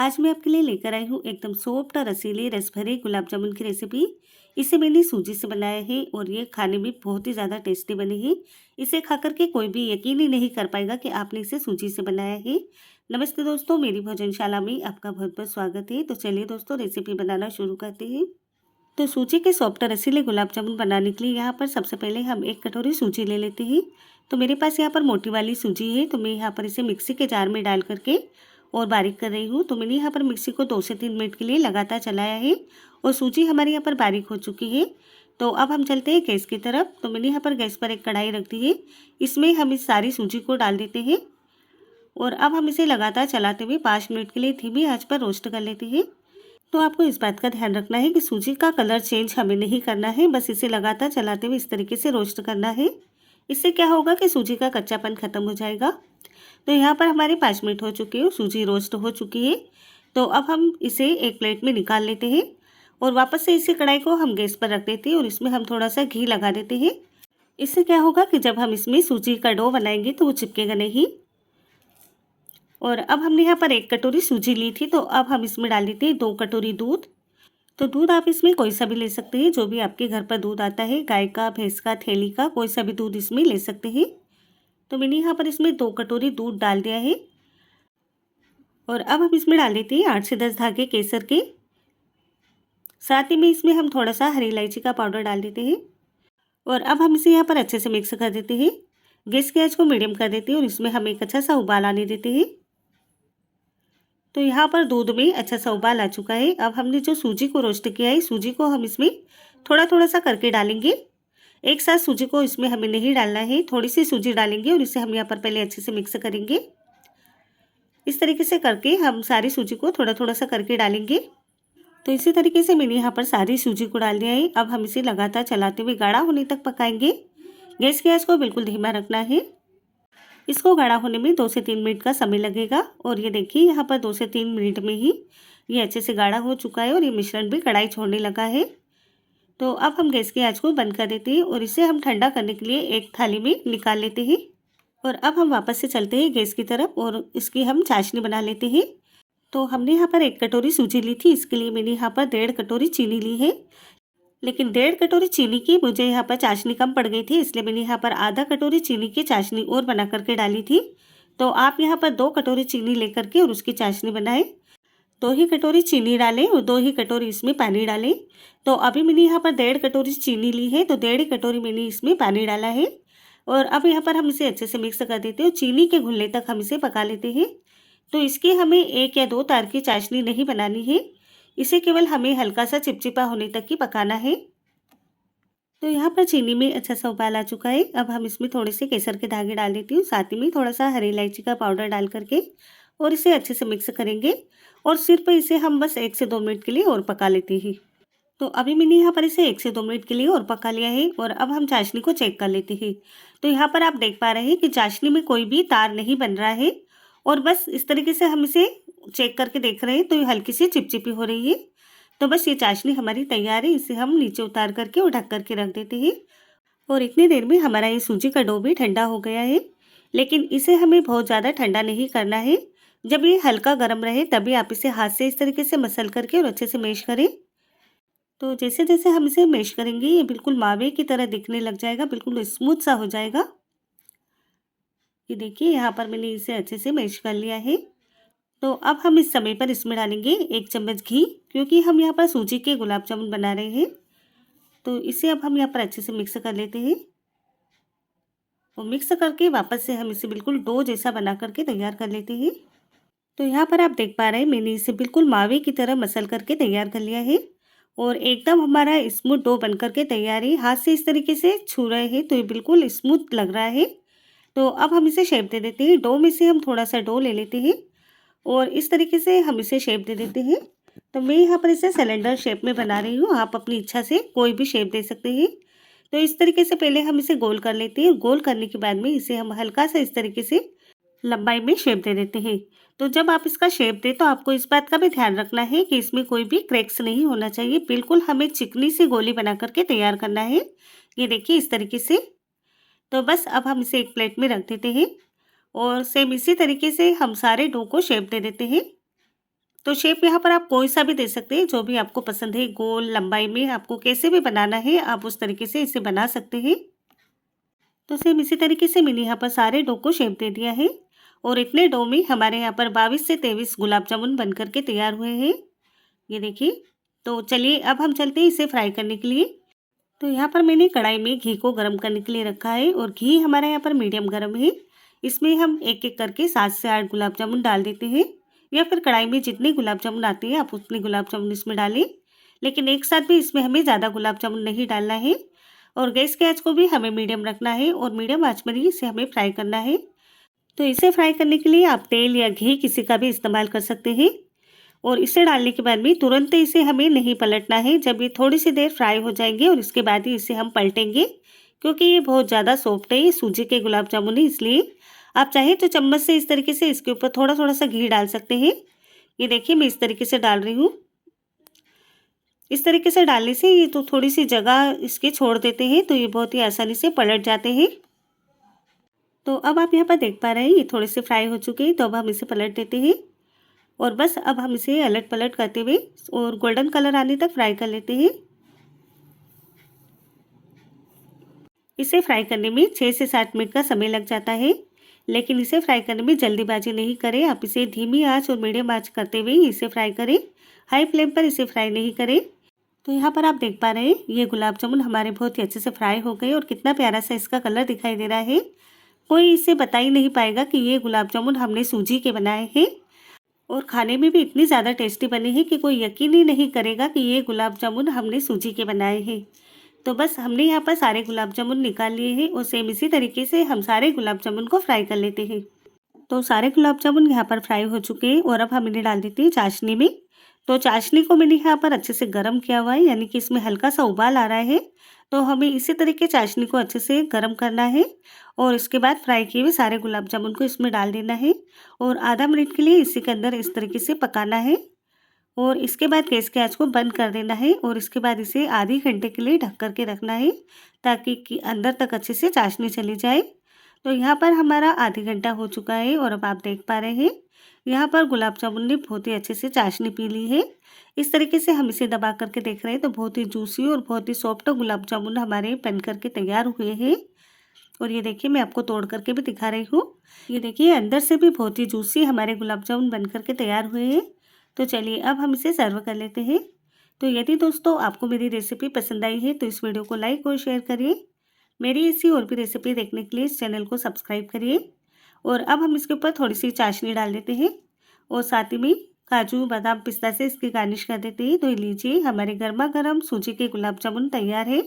आज मैं आपके लिए लेकर आई हूँ एकदम सॉफ्ट और रसीले रस भरे गुलाब जामुन की रेसिपी। इसे मैंने सूजी से बनाया है और ये खाने में बहुत ही ज़्यादा टेस्टी बने हैं। इसे खाकर के कोई भी यकीन ही नहीं कर पाएगा कि आपने इसे सूजी से बनाया है। नमस्ते दोस्तों, मेरी भोजनशाला में आपका बहुत बहुत स्वागत है। तो चलिए दोस्तों, रेसिपी बनाना शुरू करते हैं। तो सूजी के सॉफ्ट और रसीले गुलाब जामुन बनाने के लिए यहाँ पर सबसे पहले हम एक कटोरी सूजी ले लेते हैं। तो मेरे पास यहाँ पर मोटी वाली सूजी है, तो मैं यहाँ पर इसे मिक्सी के जार में डाल करके और बारीक कर रही हूँ। तो मैंने यहाँ पर मिक्सी को 2 से 3 मिनट के लिए लगातार चलाया है और सूजी हमारी यहाँ पर बारीक हो चुकी है। तो अब हम चलते हैं गैस की तरफ। तो मैंने यहाँ पर गैस पर एक कढ़ाई रख दी है, इसमें हम इस सारी सूजी को डाल देते हैं और अब हम इसे लगातार चलाते हुए 5 मिनट के लिए धीमी आंच पर रोस्ट कर लेते हैं। तो आपको इस बात का ध्यान रखना है कि सूजी का कलर चेंज हमें नहीं करना है, बस इसे लगातार चलाते हुए इस तरीके से रोस्ट करना है। इससे क्या होगा कि सूजी का कच्चापन खत्म हो जाएगा। तो यहाँ पर हमारे 5 मिनट हो चुके हैं, सूजी रोस्ट हो चुकी है। तो अब हम इसे एक प्लेट में निकाल लेते हैं और वापस से इसी कढ़ाई को हम गैस पर रख देते हैं और इसमें हम थोड़ा सा घी लगा देते हैं। इससे क्या होगा कि जब हम इसमें सूजी का डो बनाएंगे तो वो चिपकेगा नहीं। और अब हमने यहाँ पर 1 कटोरी सूजी ली थी, तो अब हम इसमें डाल देते हैं 2 कटोरी दूध। तो दूध आप इसमें कोई सा भी ले सकते हैं, जो भी आपके घर पर दूध आता है, गाय का, भैंस का, थैली का, कोई सा भी दूध इसमें ले सकते हैं। तो मैंने यहाँ पर इसमें 2 कटोरी दूध डाल दिया है और अब हम इसमें डाल देते हैं 8 से 10 धागे केसर के। साथ ही में इसमें हम थोड़ा सा हरी इलायची का पाउडर डाल देते हैं और अब हम इसे यहाँ पर अच्छे से मिक्स कर देते हैं। गैस की आंच को मीडियम कर देते हैं और इसमें हम एक अच्छा सा उबाल आने देते हैं। तो यहाँ पर दूध में अच्छा सा उबाल आ चुका है। अब हमने जो सूजी को रोस्ट किया है, सूजी को हम इसमें थोड़ा थोड़ा सा करके डालेंगे। एक साथ सूजी को इसमें हमें नहीं डालना है, थोड़ी सी सूजी डालेंगे और इसे हम यहाँ पर पहले अच्छे से मिक्स करेंगे। इस तरीके से करके हम सारी सूजी को थोड़ा थोड़ा सा करके डालेंगे। तो इसी तरीके से मैंने यहाँ पर सारी सूजी को डाल दिया है। अब हम इसे लगातार चलाते हुए गाढ़ा होने तक पकाएंगे। गैस की आंच को बिल्कुल धीमा रखना है। इसको गाढ़ा होने में 2 से 3 मिनट का समय लगेगा और ये देखिए यहाँ पर 2 से 3 मिनट में ही ये अच्छे से गाढ़ा हो चुका है और ये मिश्रण भी कढ़ाई छोड़ने लगा है। तो अब हम गैस की आंच को बंद कर देते हैं और इसे हम ठंडा करने के लिए एक थाली में निकाल लेते हैं। और अब हम वापस से चलते हैं गैस की तरफ और इसकी हम चाशनी बना लेते हैं। तो हमने यहाँ पर 1 कटोरी सूजी ली थी, इसके लिए मैंने यहाँ पर 1.5 कटोरी चीनी ली है। लेकिन 1.5 कटोरी चीनी की मुझे यहाँ पर चाशनी कम पड़ गई थी, इसलिए मैंने यहाँ पर आधा कटोरी चीनी की चाशनी और बना करके डाली थी। तो आप यहाँ पर 2 कटोरी चीनी लेकर के और उसकी चाशनी बनाएं। 2 ही कटोरी चीनी डालें और 2 ही कटोरी इसमें पानी डालें। तो अभी मैंने यहाँ पर 1.5 कटोरी चीनी ली है, तो 1.5 कटोरी मैंने इसमें पानी डाला है। और अब यहाँ पर हम इसे अच्छे से मिक्स कर देते हैं और चीनी के घुलने तक हम इसे पका लेते हैं। तो इसके हमें 1 या 2 तार की चाशनी नहीं बनानी है, इसे केवल हमें हल्का सा चिपचिपा होने तक ही पकाना है। तो यहाँ पर चीनी में अच्छा सा उबाल आ चुका है। अब हम इसमें थोड़े से केसर के धागे डाल देती हूँ, साथ ही में थोड़ा सा हरी इलायची का पाउडर डाल करके और इसे अच्छे से मिक्स करेंगे और सिर्फ इसे हम बस 1 से 2 मिनट के लिए और पका लेते हैं। तो अभी मैंने यहाँ पर इसे 1 से 2 मिनट के लिए और पका लिया है और अब हम चाशनी को चेक कर लेते हैं। तो यहाँ पर आप देख पा रहे हैं कि चाशनी में कोई भी तार नहीं बन रहा है और बस इस तरीके से हम इसे चेक करके देख रहे हैं, तो ये हल्की सी चिपचिपी हो रही है। तो बस ये चाशनी हमारी तैयार है, इसे हम नीचे उतार करके और ढक करके रख देते हैं। और इतनी देर में हमारा ये सूजी का डो भी ठंडा हो गया है, लेकिन इसे हमें बहुत ज़्यादा ठंडा नहीं करना है। जब ये हल्का गर्म रहे तभी आप इसे हाथ से इस तरीके से मसल करके और अच्छे से मैश करें। तो जैसे जैसे हम इसे मैश करेंगे ये बिल्कुल मावे की तरह दिखने लग जाएगा, बिल्कुल स्मूथ सा हो जाएगा। ये देखिए यहाँ पर मैंने इसे अच्छे से मैश कर लिया है। तो अब हम इस समय पर इसमें डालेंगे 1 चम्मच घी, क्योंकि हम यहाँ पर सूजी के गुलाब जामुन बना रहे हैं। तो इसे अब हम यहाँ पर अच्छे से मिक्स कर लेते हैं और मिक्स करके वापस से हम इसे बिल्कुल डो जैसा बना करके तैयार कर लेते हैं। तो यहाँ पर आप देख पा रहे हैं मैंने इसे बिल्कुल मावे की तरह मसल करके तैयार कर लिया है और एकदम हमारा स्मूथ डो बन करके तैयार है। हाथ से इस तरीके से छू रहे हैं तो ये बिल्कुल स्मूथ लग रहा है। तो अब हम इसे शेप दे देते हैं। डो में से हम थोड़ा सा डो ले लेते हैं और इस तरीके से हम इसे शेप दे देते हैं। तो मैं यहाँ पर इसे सिलेंडर शेप में बना रही हूँ, आप अपनी इच्छा से कोई भी शेप दे सकते हैं। तो इस तरीके से पहले हम इसे गोल कर लेते हैं। गोल करने के बाद में इसे हम हल्का सा इस तरीके से लंबाई में शेप दे देते हैं। तो जब आप इसका शेप दें तो आपको इस बात का भी ध्यान रखना है कि इसमें कोई भी क्रैक्स नहीं होना चाहिए, बिल्कुल हमें चिकनी सी गोली बना करके तैयार करना है। ये देखिए इस तरीके से। तो बस अब हम इसे एक प्लेट में रख देते हैं और सेम इसी तरीके से हम सारे डो को शेप दे देते हैं। तो शेप यहाँ पर आप कोई सा भी दे सकते हैं, जो भी आपको पसंद है, गोल लंबाई में आपको कैसे भी बनाना है आप उस तरीके से इसे बना सकते हैं। तो सेम इसी तरीके से मैंने यहाँ पर सारे डो को शेप दे दिया है और इतने डो में हमारे यहाँ पर 22 से 23 गुलाब जामुन बन करके तैयार हुए हैं। ये देखिए। तो चलिए अब हम चलते हैं इसे फ्राई करने के लिए। तो यहाँ पर मैंने कढ़ाई में घी को गर्म करने के लिए रखा है और घी हमारा यहाँ पर मीडियम गर्म है। इसमें हम एक एक करके 7 से 8 गुलाब जामुन डाल देते हैं, या फिर कढ़ाई में जितने गुलाब जामुन आते हैं आप उतने गुलाब जामुन इसमें डालें। लेकिन एक साथ भी इसमें हमें ज़्यादा गुलाब जामुन नहीं डालना है और गैस की आंच को भी हमें मीडियम रखना है और मीडियम आंच पर ही इसे हमें फ्राई करना है। तो इसे फ्राई करने के लिए आप तेल या घी किसी का भी इस्तेमाल कर सकते हैं और इसे डालने के बाद में तुरंत इसे हमें नहीं पलटना है। जब ये थोड़ी सी देर फ्राई हो जाएंगे और इसके बाद ही इसे हम पलटेंगे, क्योंकि ये बहुत ज़्यादा सॉफ्ट है, ये सूजी के गुलाब जामुन है, इसलिए आप चाहें तो चम्मच से इस तरीके से इसके ऊपर थोड़ा थोड़ा सा घी डाल सकते हैं। ये देखिए मैं इस तरीके से डाल रही हूँ। इस तरीके से डालने से ये तो थोड़ी सी जगह इसके छोड़ देते हैं, तो ये बहुत ही आसानी से पलट जाते हैं। तो अब आप यहाँ पर देख पा रहे हैं ये थोड़े से फ्राई हो चुके हैं, तो अब हम इसे पलट देते हैं और बस अब हम इसे अलट पलट करते हुए और गोल्डन कलर आने तक फ्राई कर लेते हैं। इसे फ्राई करने में 6 से 7 मिनट का समय लग जाता है, लेकिन इसे फ्राई करने में जल्दीबाजी नहीं करें। आप इसे धीमी आंच और मीडियम आंच करते हुए इसे फ्राई करें, हाई फ्लेम पर इसे फ्राई नहीं करें। तो यहाँ पर आप देख पा रहे हैं ये गुलाब जामुन हमारे बहुत ही अच्छे से फ्राई हो गए और कितना प्यारा सा इसका कलर दिखाई दे रहा है। कोई इसे बता ही नहीं पाएगा कि ये गुलाब जामुन हमने सूजी के बनाए हैं और खाने में भी इतनी ज़्यादा टेस्टी बने हैं कि कोई यकीन ही नहीं करेगा कि ये गुलाब जामुन हमने सूजी के बनाए हैं। तो बस हमने यहाँ पर सारे गुलाब जामुन निकाल लिए हैं और सेम इसी तरीके से हम सारे गुलाब जामुन को फ्राई कर लेते हैं। तो सारे गुलाब जामुन यहाँ पर फ्राई हो चुके हैं और अब हम इन्हें डाल देते हैं चाशनी में। तो चाशनी को मैंने यहाँ पर अच्छे से गर्म किया हुआ है, यानी कि इसमें हल्का सा उबाल आ रहा है। तो हमें इसी तरीके चाशनी को अच्छे से गर्म करना है और इसके बाद फ्राई किए हुए सारे गुलाब जामुन को इसमें डाल देना है और आधा मिनट के लिए इसी के अंदर इस तरीके से पकाना है और इसके बाद गैस की आंच को बंद कर देना है और इसके बाद इसे आधे घंटे के लिए ढक कर के रखना है, ताकि कि अंदर तक अच्छे से चाशनी चली जाए। तो यहाँ पर हमारा आधे घंटा हो चुका है और अब आप देख पा रहे हैं यहाँ पर गुलाब जामुन ने बहुत ही अच्छे से चाशनी पी ली है। इस तरीके से हम इसे दबा करके देख रहे हैं तो बहुत ही जूसी और बहुत ही सॉफ्ट गुलाब जामुन हमारे बन करके तैयार हुए हैं। और ये देखिए मैं आपको तोड़ करके भी दिखा रही हूँ। ये देखिए अंदर से भी बहुत ही जूसी हमारे गुलाब जामुन बन करके तैयार हुए हैं। तो चलिए अब हम इसे सर्व कर लेते हैं। तो यदि दोस्तों आपको मेरी रेसिपी पसंद आई है तो इस वीडियो को लाइक और शेयर करिए। मेरी ऐसी और भी रेसिपी देखने के लिए इस चैनल को सब्सक्राइब करिए। और अब हम इसके ऊपर थोड़ी सी चाशनी डाल देते हैं और साथ ही में काजू बादाम पिस्ता से इसकी गार्निश कर देते हैं। तो लीजिए हमारे गर्मा गर्म सूजी के गुलाब जामुन तैयार है।